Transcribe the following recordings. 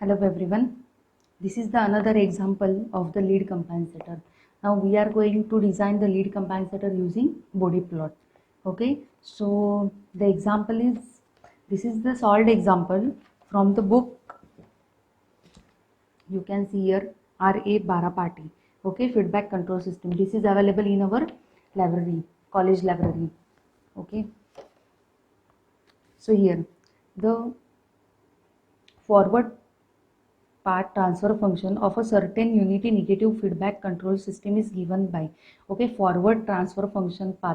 Hello everyone. This is the another example of the lead compensator. Now we are going to design the lead compensator using body plot. Okay. So the example is, this is the solved example from the book. You can see here R.A. Barapati. Okay. Feedback control system. This is available in our library, college library. Okay. So here the forward path transfer function of a certain unity negative feedback control system is given by forward transfer function path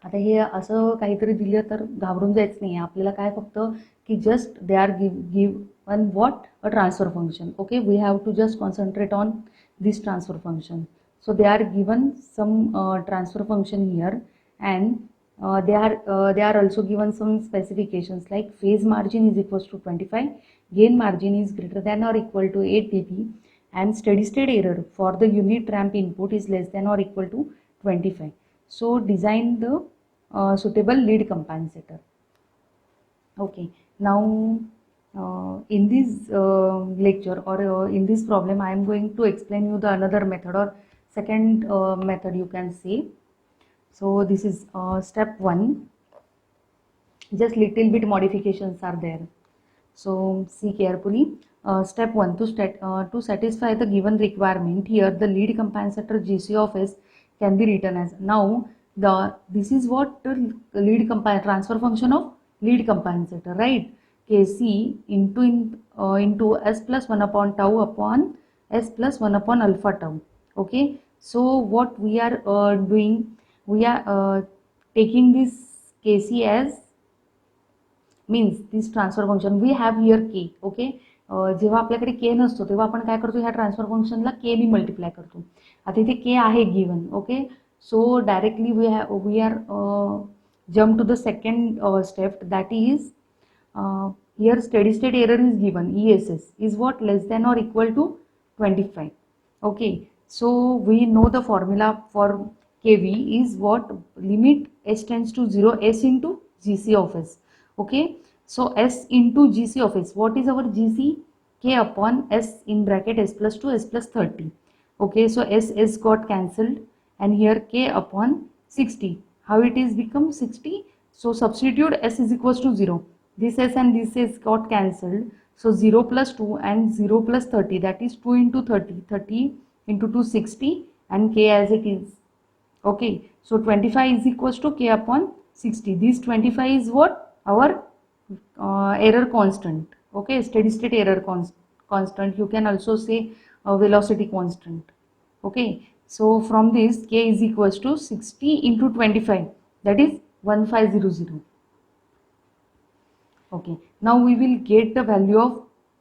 आता हे असं काहीतरी दिलं तर घाबरून जायचं नाही आपल्याला काय फक्त की just they are given what a transfer function we have to just concentrate on this transfer function so they are given some transfer function here and they are also given some specifications like phase margin is equals to 25, gain margin is greater than or equal to 8 dB and steady state error for the unit ramp input is less than or equal to 25. So design the suitable lead compensator. Okay, now in this lecture or in this problem I am going to explain you the another method or second method you can say. So this is step 1, just little bit modifications are there, so see carefully. Step 1, to satisfy the given requirement, here the lead compensator GC of S can be written as, now this is what the lead transfer function of lead compensator, right? Kc into S plus 1 upon tau upon S plus 1 upon alpha tau. Okay, so what we are doing, we are taking this Kc as means this transfer function we have here k. Okay, जेव्हा आपल्याकडे के नसतो तेव्हा आपण काय करतो, ह्या transfer फंक्शनला के नी मल्टिप्लाय करतो. आता इथे के आहे given. Okay, so directly we are jump to the second step, that is here steady state error is given, ESS is what, less than or equal to 25. Okay, so we know the formula for kV is what, limit s tends to 0 s into gc of s. Okay, so s into gc of s, what is our gc? K upon s in bracket s plus 2 s plus 30. Okay, so s got cancelled and here k upon 60, how it is become 60? So substitute s is equals to 0, this s and this s got cancelled, so 0 plus 2 and 0 plus 30, that is 2 into 30, 30 into 2 60 and k as it is. Okay, so 25 is equals to k upon 60. This 25 is what, our error constant. Okay, steady state error constant, you can also say velocity constant. Okay, so from this k is equals to 60 into 25, that is 1500. Okay, now we will get the value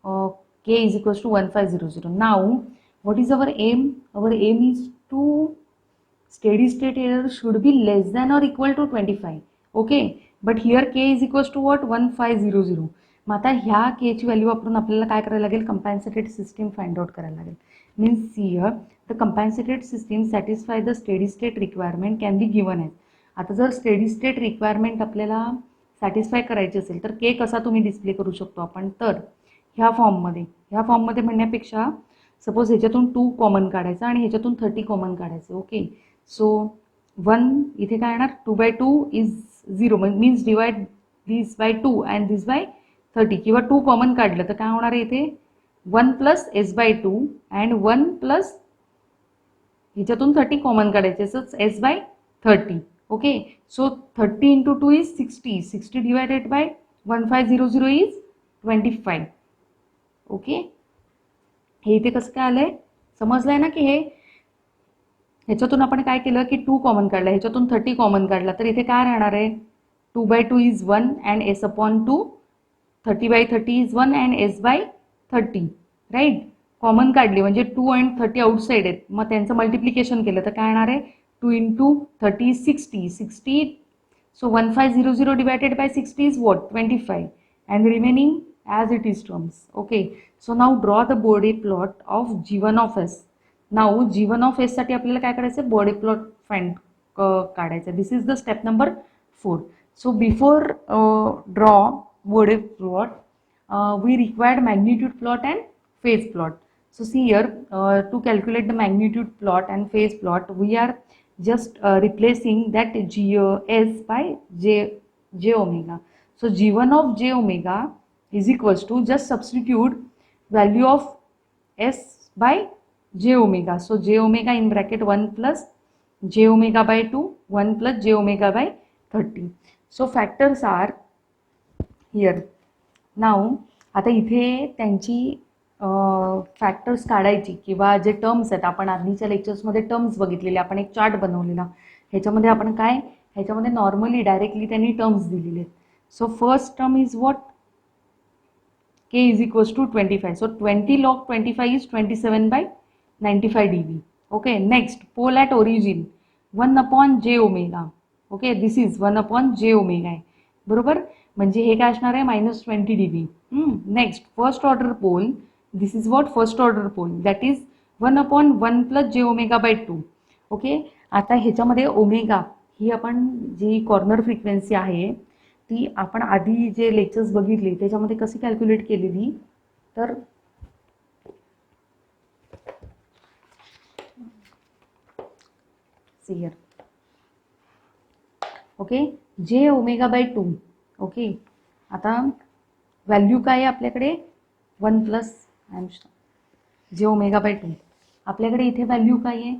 of k is equals to 1500. Now what is our aim? Our aim is to steady state error should be less than or equal to 25. Okay, but here k is equals to what, 1500. मग आता ह्या k ची value वापरून आपल्याला काय करायला लागेल, कंपॅन्सेटेड system find out करायला लागेल. Means here the compensated system satisfy the steady state requirement can be given as. आता जर स्टेडी स्टेट रिक्वायरमेंट आपल्याला सॅटिस्फाय करायची असेल तर के कसा तुम्ही डिस्प्ले करू शकतो आपण, तर ह्या फॉर्ममध्ये म्हणण्यापेक्षा सपोज ह्याच्यातून 2 कॉमन काढायचं आणि ह्याच्यातून 30 कॉमन काढायचं. ओके, सो 1 इथे काय येणार, 2/2 is 0, means divide this by 2 and this by 30, किंवा 2 कॉमन काढलं तर काय होणार आहे इथे 1 प्लस s/2 अँड 1 प्लस ह्याच्यातून 30 कॉमन काढायचे, so s/30. Okay, so 30 into 2 is 60, 60 divided by 1500 is 25. Okay, हे इथे कसं काय आलंय समजलंय ना, की हे ह्याच्यातून आपण काय केलं की 2 कॉमन काढला, ह्याच्यातून 30 कॉमन काढला, तर इथे काय राहणार आहे 2/2 is 1 and s upon 2, 30/30 is 1 and s/30, right. Common काढली म्हणजे 2 and 30 आउटसाइड आहेत, मग त्यांचं मल्टिप्लिकेशन केलं तर काय येणार आहे 2 into 30 is 60, 60, so 1500 divided by 60 is what, 25, and remaining as it is terms. Okay, so now draw the body plot of g1 of s. Now g1 of s साठी आपल्याला काय करायचं, बॉडी प्लॉट फाइंड काढायचं. This is the step number 4. So before draw body plot, we required magnitude plot and phase plot. So see here, to calculate the magnitude plot and phase plot, we are just replacing that s by j omega. So g1 of j omega is equals to, just substitute value of s by j omega. So j omega in bracket 1 plus j omega by 2, 1 plus j omega by 30. So factors are here. नाव आता इथे त्यांची factors काढायची किंवा जे terms आहेत, आपण आधीच्या लेक्चर्समध्ये टर्म्स बघितलेले, आपण एक चार्ट बनवलेला, ह्याच्यामध्ये आपण काय, ह्याच्यामध्ये नॉर्मली डायरेक्टली त्यांनी टर्म्स दिलेले आहेत. So first term is what, k is equals to 25. So 20 log 25 is 27 by 95 dB. Okay, next pole at origin 1 upon j omega. Okay, this is 1 upon j omega आहे बरोबर, म्हणजे हे काय असणार आहे -20 dB. Next first order pole, this is what first order pole, that is 1 upon 1 plus j omega by 2. Okay, आता ह्याच्यामध्ये omega ही आपण जी कॉर्नर फ्रिक्वेन्सी आहे ती आपण आधी जे लेक्चर्स बघितले त्याच्यामध्ये कशी कॅल्क्युलेट केलेली, तर हियर ओके जे ओमेगा बाय 2. ओके, आता व्हॅल्यू काय आहे आपल्याकडे 1 प्लस जे ओमेगा बाय 2. आपल्याकडे इथे व्हॅल्यू काय आहे,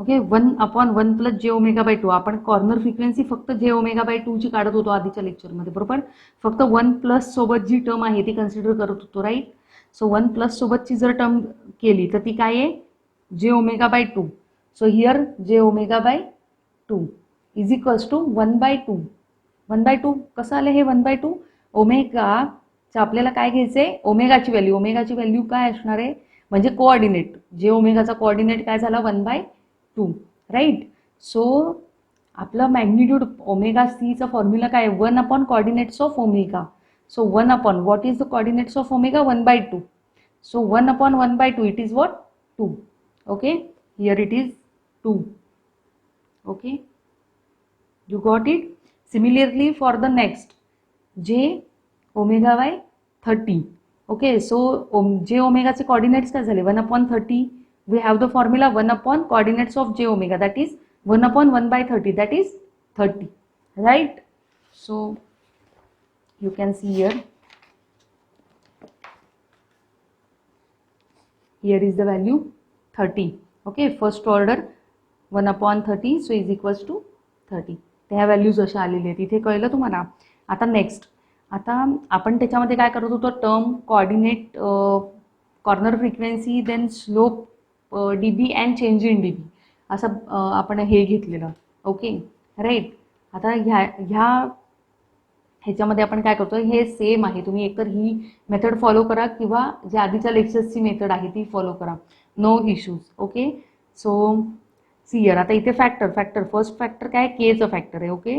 ओके 1 upon 1 plus जे ओमेगा बाय 2. आपण कॉर्नर फ्रिक्वेन्सी फक्त जे ओमेगा बाय 2 ची काढत होतो आधीच्या लेक्चरमध्ये बरोबर, फक्त 1 प्लस सोबत जी टर्म आहे ती कन्सिडर करत होतो राईट. सो 1 प्लस सोबतची जर टर्म केली तर ती काय आहे j omega by 2. So here j omega by 2 is equals to 1/2. 1/2 कसं आलं हे 1/2, ओमेगाचं आपल्याला काय घ्यायचं आहे, ओमेगाची व्हॅल्यू. ओमेगाची व्हॅल्यू काय असणार आहे म्हणजे कोऑर्डिनेट, जे ओमेगाचा कोऑर्डिनेट काय झाला 1/2 राईट. सो आपलं मॅग्निट्यूड ओमेगा सीचा फॉर्म्युला काय, 1 upon coordinates of omega. So 1 upon what is the coordinates of omega 1/2. So 1 upon 1/2 it is what 2. Okay, here it is 2. Okay, you got it. Similarly for the next j omega by 30. Okay, so j omega चे coordinates काय झाले 1 upon 30. We have the formula 1 upon coordinates of j omega, that is 1 upon 1/30, that is 30 right. So you can see here is the value 30. Okay, first order 1 upon 30 so is equals to 30. त्या values अशा आलेल्या आहेत, इथे कळलं तुम्हाला. आता next, आता आपण त्याच्यामध्ये काय करत होतो, term, coordinate, corner frequency, then slope dB and change in dB असं आपण हे घेतलेलं. Okay right. आता ह्याच्यामध्ये आपण काय करतो, हे सेम आहे, तुम्ही एकतर ही मेथड फॉलो करा किंवा जे आधीच्या लेक्चर्सची मेथड आहे ती फॉलो करा, no issues. Okay, so here आता इथे फॅक्टर फर्स्ट फॅक्टर काय केचं फॅक्टर आहे. ओके,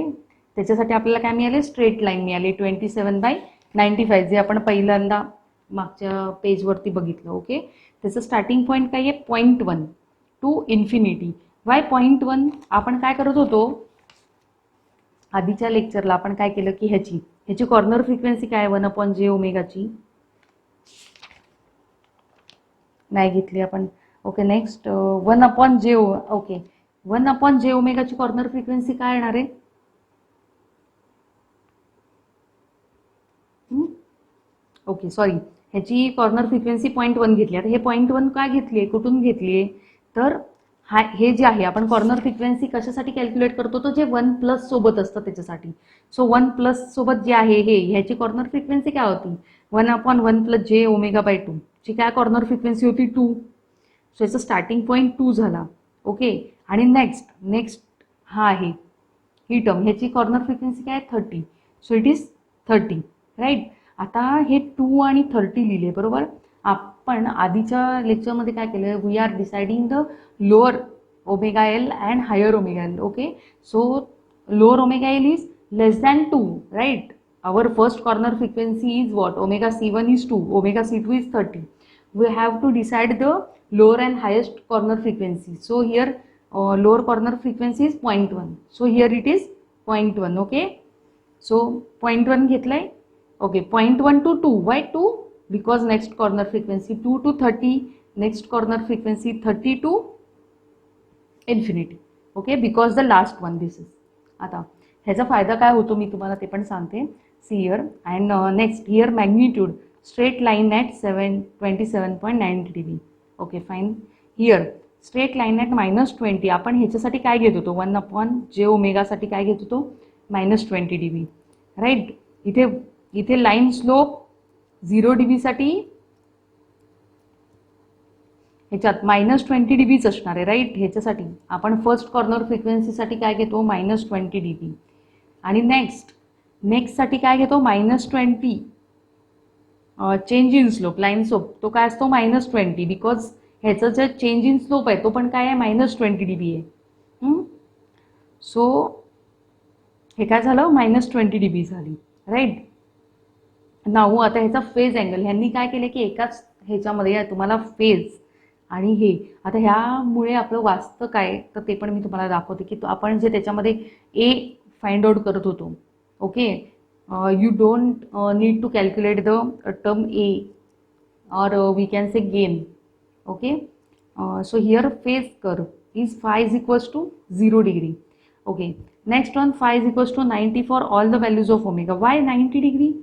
त्याच्यासाठी आपल्याला काय मिळाले, स्ट्रेट लाईन मिळाली 27/95, जे आपण पहिल्यांदा मागच्या पेजवरती बघितलं. ओके, त्याचं स्टार्टिंग पॉईंट काय आहे 0.1 टू इन्फिनिटी. वाय 0.1, आपण काय करत होतो आधीच्या लेक्चरला, आपण काय केलं की ह्याची कॉर्नर फ्रिक्वेन्सी काय 1 upon j ओमेगाची नाही घेतली आपण. Okay, next 1 upon j. Okay, 1 upon j ओमेगाची कॉर्नर फ्रिक्वेन्सी काय येणार आहे, ओके सॉरी, ह्याची कॉर्नर फ्रिक्वेन्सी 0.1 घेतली. आता हे 0.1 काय घेतली आहे, कुठून घेतली आहे, तर हे जे आहे आपण कॉर्नर फ्रिक्वेन्सी कशासाठी कॅल्क्युलेट करतो, तो जे 1 प्लस सोबत असतं त्याच्यासाठी. सो 1 प्लस सोबत जे आहे ह्याची कॉर्नर फ्रिक्वेन्सी काय होती 1 upon 1 plus j omega by 2 ची काय कॉर्नर फ्रिक्वेन्सी होती 2. सो याचा स्टार्टिंग पॉईंट 2 झाला. ओके, आणि नेक्स्ट हा आहे ही टर्म, ह्याची कॉर्नर फ्रिक्वेन्सी काय 30. So it is 30 right. आता हे 2 आणि 30 लिहिले बरोबर. आपण आधीच्या लेक्चरमध्ये काय केलं, we are deciding the lower omega L and higher omega L. Okay, so lower omega L is less than 2 right. Our first corner frequency is what, omega C1 is 2, omega C2 is 30. We have to decide the lower and highest corner frequency. So here lower corner frequency is 0.1. So here it is 0.1. Okay, so 0.1 घेतलाय. Okay, 0.1 to 2. Why 2? because next corner frequency 2 to 30, next corner frequency 30 to infinity. Okay, because the last one this is. आता ह्याचा फायदा काय होतो मी तुम्हाला ते पण सांगते. See here and next here magnitude straight line at 27.90 dB. Okay fine. Here straight line at -20. आपण ह्याच्यासाठी काय घेत होतो 1/j⍵साठी काय घेत होतो -20 dB राईट. इथे लाईन स्लोप 0 dB साठी ह्याच्यात -20 dBच असणार आहे राईट. ह्याच्यासाठी आपण फर्स्ट कॉर्नर फ्रिक्वेन्सीसाठी काय घेतो -20 dB आणि नेक्स्टसाठी काय घेतो -20 change in slope line slope तो काय असतो -20 बिकॉज ह्याचं जे चेंज इन स्लोप आहे तो पण काय आहे -20 dB आहे. सो हे काय झालं -20 dB झाली राईट. नाऊ आता ह्याचा फेज अँगल ह्यांनी काय केलं की एकाच ह्याच्यामध्ये तुम्हाला फेज आणि हे आता ह्यामुळे आपलं वाचतं काय तर ते पण मी तुम्हाला दाखवते की आपण जे त्याच्यामध्ये ए फाइंड आउट करत होतो. Okay, you don't need to calculate the term A और we can say gain. Okay, so here phase curve is phi is equals to 0 degree. Okay, next one phi is equals to 90 for all the values of omega. Why 90 degree?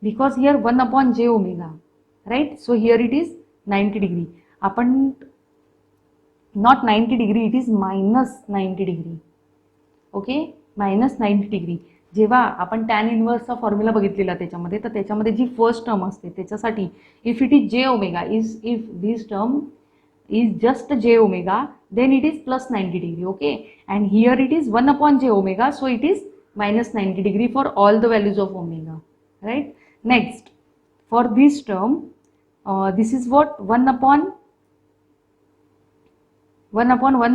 Because here 1/j⍵, right? So here it is 90 degree. आपण not 90 degree, it is -90 degree. Okay, -90 degree. जेव्हा आपण tan इनवर्सचा formula बघितलेला त्याच्यामध्ये तर त्याच्यामध्ये जी first term असते त्याच्यासाठी if it is j⍵, if this term is just j⍵, then it is +90 degree. Okay, and here it is 1/j⍵, so it is -90 degree for all the values of omega, right? Next, for this term, this is what 1/1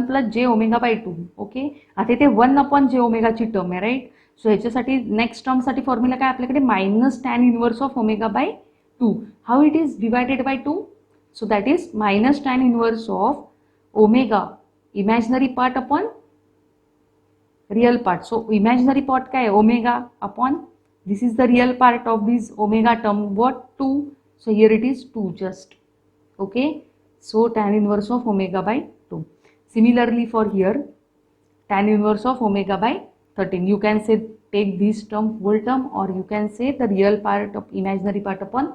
plus j⍵/2. Okay, आता इथे 1/j⍵ ची term आहे right. So ह्याच्यासाठी next टर्मसाठी formula काय आपल्याकडे -tan inverse of ω/2. How it is divided by 2? So that is -tan inverse of omega imaginary part upon real part. So imaginary part काय आहे omega upon this is the real part of this omega term what 2. So here it is 2 just. Okay, so tan inverse of ω/2. Similarly for here tan inverse of ω/13. You can say take this term whole term or you can say the real part of imaginary part upon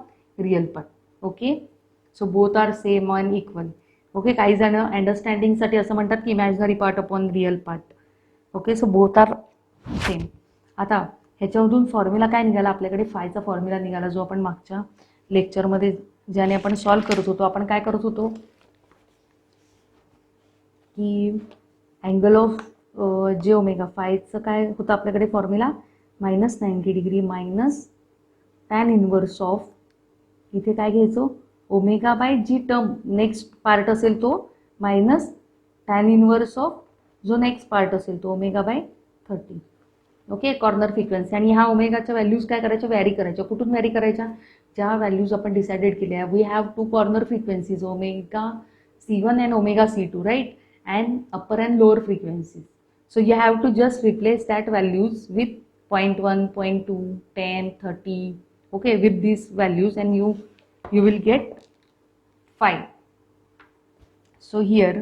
real part. Okay, so both are same and equal. Okay, काही जण अंडरस्टँडिंगसाठी असं म्हणतात की imaginary part upon real part. Okay, so both are same. आता ह्याच्यामधून formula काय निघाला आपल्याकडे फायचा फॉर्म्युला निघाला जो आपण मागच्या लेक्चरमध्ये ज्याने आपण सॉल्व करत होतो. आपण काय करत होतो की अँगल ऑफ j⍵ फायचं काय होतं आपल्याकडे formula -90 degree -tan inverse of इथे काय घ्यायचो ω/जी टर्म नेक्स्ट पार्ट असेल तो -tan इनवर्स ऑफ जो नेक्स्ट पार्ट असेल तो ω/30. Okay, corner frequency. आणि ह्या ओमेगाच्या व्हॅल्यूज काय करायच्या व्हॅरी करायच्या. कुठून व्हॅरी करायच्या ज्या व्हॅल्यूज आपण डिसाइडेड केल्या. We have 2 corner frequencies ω/C1 and ω/C2 right and upper and lower frequencies. So you have to just replace that values with 0.1, 0.2, 10, 30. Okay, with this values and you will get 5. So here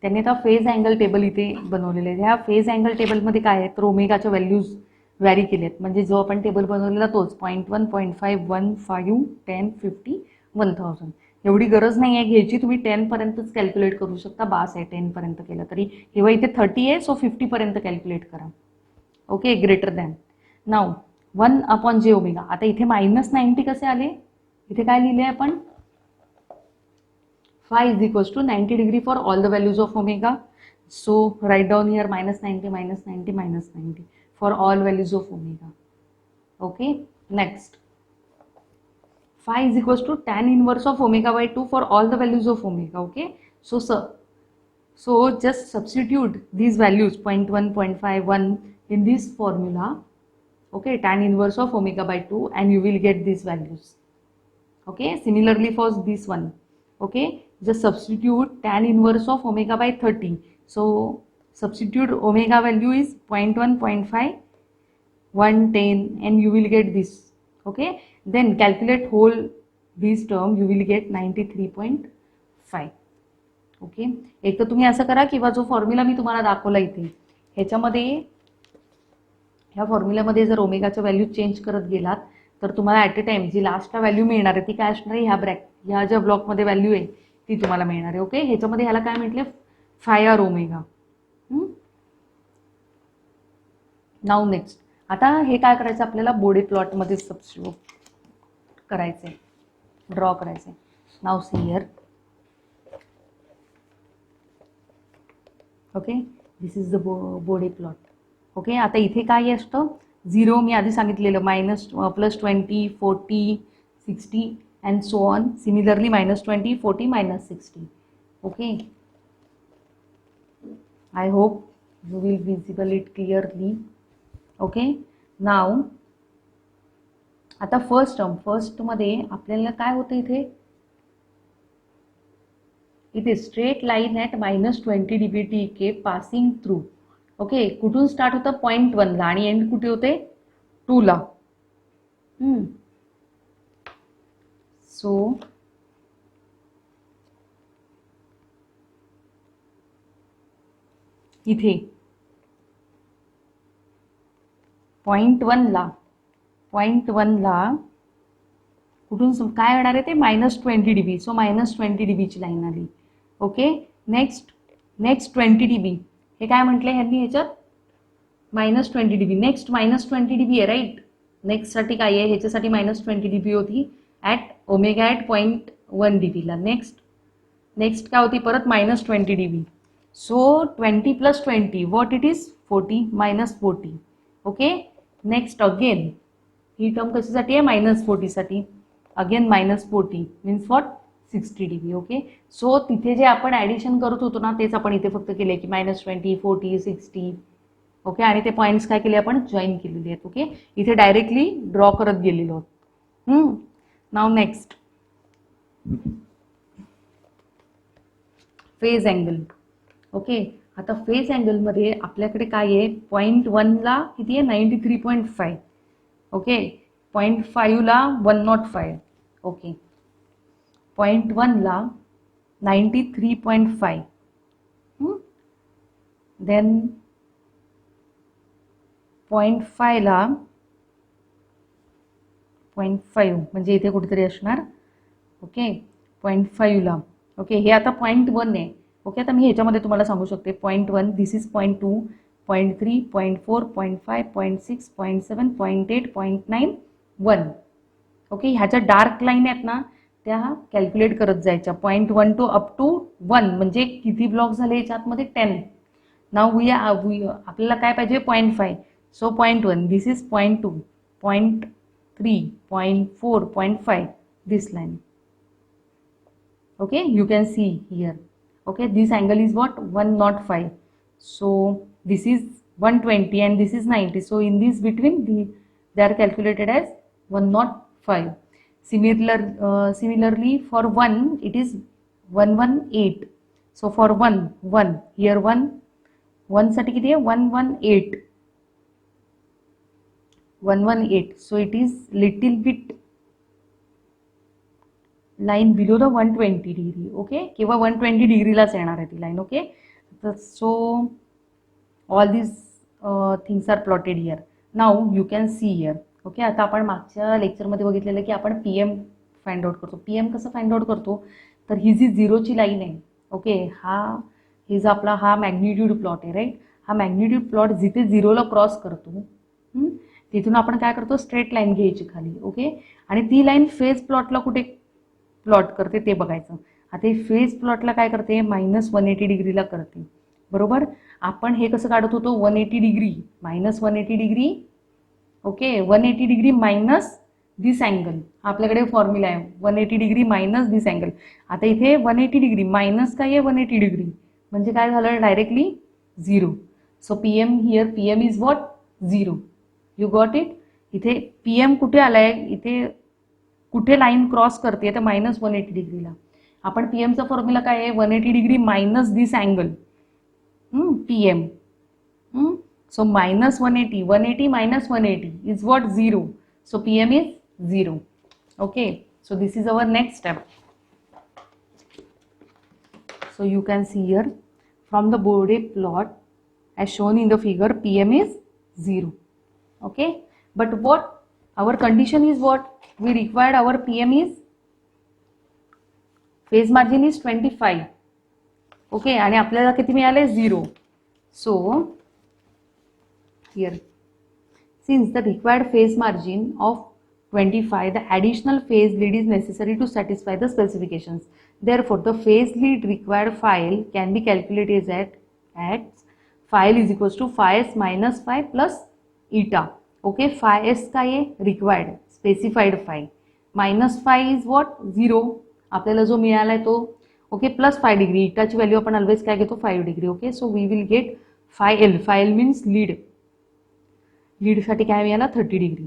त्यांनी आता phase angle table इथे बनवलेले आहे. ह्या phase angle टेबलमध्ये काय आहे तर ओमेगाच्या व्हॅल्यूज व्हॅरी केलेत. म्हणजे जो आपण टेबल बनवलेला तोच 0.1, 0.5, 1, 5, 10, 50, 1000. एवढी गरज नाही आहे घ्यायची. तुम्ही 10 पर्यंतच कॅल्क्युलेट करू शकता. बास आहे 10 पर्यंत केलं तरी. किंवा इथे 30 आहे सो 50 पर्यंत कॅल्क्युलेट करा. Okay, greater than. Now 1/j⍵. आता इथे -90 कसे आले इथे काय लिहिले आपण phi is equals to 90 degree for all the values of omega. So write down here -90, -90, -90 for all values of omega. Okay, next phi is equals to tan inverse of ω/2 for all the values of omega. Okay, so just substitute these values 0.1, 0.5, 1 in this formula. Okay, tan inverse of ω/2 and you will get these values. Okay, similarly for this one. Okay, just substitute tan inverse of ω/30. So substitute omega value is 0.1, 0.5, 1, 10 and you will get this. Okay, then calculate whole this term you will get 93.5. Okay, एक तर तुम्ही असं करा किंवा जो formula मी तुम्हाला दाखवला इथे ह्याच्यामध्ये ह्या फॉर्म्युल्यामध्ये जर ओमेगाच्या व्हॅल्यू चेंज करत गेलात तर तुम्हाला ॲट अ टाइम जी लास्टला व्हॅल्यू मिळणार आहे ती काय असणार आहे, ह्या ज्या ब्लॉकमध्ये व्हॅल्यू आहे ती तुम्हाला मिळणार आहे. ओके, ह्याच्यामध्ये ह्याला काय म्हटले, फाय आर ओमेगा. नाव नेक्स्ट, आता हे काय करायचं आपल्याला, बोडे प्लॉटमध्ये सबस्टिट्यूट करायचे, ड्रॉ करायचे. Now see here. Okay, this is the Bode plot. Okay, आता इथे काय असतं, 0 मी आधी सांगितलेलं, +20, 40, 60 and so on. Similarly -20, 40, -60. Okay, I hope you will visible it clearly. Okay, now आता फर्स्टमध्ये आपल्याला काय होतं इथे straight line at -20 dB TK passing through. Okay, कुठून स्टार्ट होतं, 0.1 ला आणि एंड कुठे होते, 2 ला. सो इथे 0.1 ला कुठून काय येणार आहे ते -20 dB. सो -20 dB ची लाईन आली. ओके, नेक्स्ट 20 dB हे काय म्हटले ह्यांनी ह्याच्यात, -20 dB. नेक्स्ट -20 dB आहे राईट. नेक्स्टसाठी काय आहे, ह्याच्यासाठी -20 dB होती ॲट ओमेगा ॲट 0.1 dB ला. नेक्स्ट काय होती परत -20 dB. So 20 + 20 what it is, 40, -40. Okay, next again he term कशासाठी आहे, -40 साठी. Again -40 means what, 60 dB. Okay, so तिथे जे आपण ॲडिशन करत होतो ना तेच आपण इथे फक्त केले की -20, 40, 60. ओके, आणि ते पॉईंट्स काय केले आपण, जॉईन केलेले आहेत. ओके, इथे डायरेक्टली ड्रॉ करत गेलेलो आहोत. नाव नेक्स्ट, फेज अँगल. ओके, आता फेज अँगलमध्ये आपल्याकडे काय आहे, 0.1 ला किती आहे, 93.5. ओके, 0.5 ला 105. ओके, 0.1 ला 93.5. देन 0.5 ला 0.5 म्हणजे इथे कुठेतरी असणार. ओके, 0.5 ला. ओके, हे आता 0.1 आहे. ओके, आता मी ह्याच्यामध्ये तुम्हाला सांगू शकते 0.1, दिस इज 0.2, 0.3, 0.4, 0.5, 0.6, 0.7, 0.8, 0.9, 1. ओके, ह्याच्या डार्क लाईन आहेत ना त्या कॅल्क्युलेट करत जायच्या, 0.1 टू अप टू 1 म्हणजे किती ब्लॉक झाले याच्यातमध्ये, 10. नाव आपल्याला काय पाहिजे, 0.5. So 0.1, this is 0.2, 0.3, 0.4, 0.5, this line. Okay, you can see here. Okay, this angle is what, 105. So this is 120 and this is 90. So in this between they are calculated as 105. Similarly for 1 it is 118. So for 1 here 1 साठी किती आहे, 118. So it is little bit line below the 120 degree. Okay, किंवा 120 डिग्रीलाच येणार आहे ती line. Okay, so all this things are plotted here. Now you can see here. Okay, आता आपण मागच्या लेक्चरमध्ये बघितलेलं की आपण PM फाइंड आउट करतो. PM कसं फाइंड आउट करतो, तर ही जी 0ची लाईन आहे, ओके, ही जो आपला हा मॅग्निट्यूड प्लॉट आहे राईट. हा मॅग्निट्यूड प्लॉट जिथे 0ला क्रॉस करतो तिथून आपण काय करतो, स्ट्रेट लाईन घ्यायची खाली. ओके, आणि ती लाईन फेज प्लॉटला कुठे प्लॉट करते ते बघायचं. आता ही फेज प्लॉटला काय करते, -180 डिग्रीला करते. बरोबर, आपण हे कसं काढत होतो, 180 degree -180 degree. Okay, 180 degree minus this angle, आपल्याकडे फॉर्म्युला आहे 180 डिग्री मायनस दिस अँगल. आता इथे 180 डिग्री मायनस काय आहे, 180 डिग्री म्हणजे काय झालं, directly 0. So PM here, PM is what, 0. You got it. इथे PM कुठे आलाय, इथे कुठे लाईन क्रॉस करते तर -180 डिग्रीला. आपण PMचा फॉर्म्युला काय आहे, 180 degree minus this angle, PM. So -180, 180 - 180 is what, 0. So PM is 0. Okay, So this is our next step. So you can see here from the Bode plot as shown in the figure, PM is 0. Okay, but what our condition is, what we required, our PM is, phase margin is 25. Okay, आणि आपल्याला किती मिळाले, 0. So here since the required phase margin of 25, the additional phase lead is necessary to satisfy the specifications. Therefore, the phase lead required phi can be calculated at phi is equals to phi s minus phi plus eta. Okay, phi s का ये required specified phi minus phi is what, 0. आपल्याला जो मिळाला आहे तो, okay, plus 5 degree. इटाची value आपण always काय घेतो, 5 degree. Okay, so we will get phi l. phi l means lead. लीडसाठी काय मिळाला, 30 degree.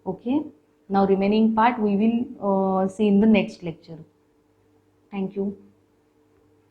Okay, now remaining part we will see in the next lecture. Thank you.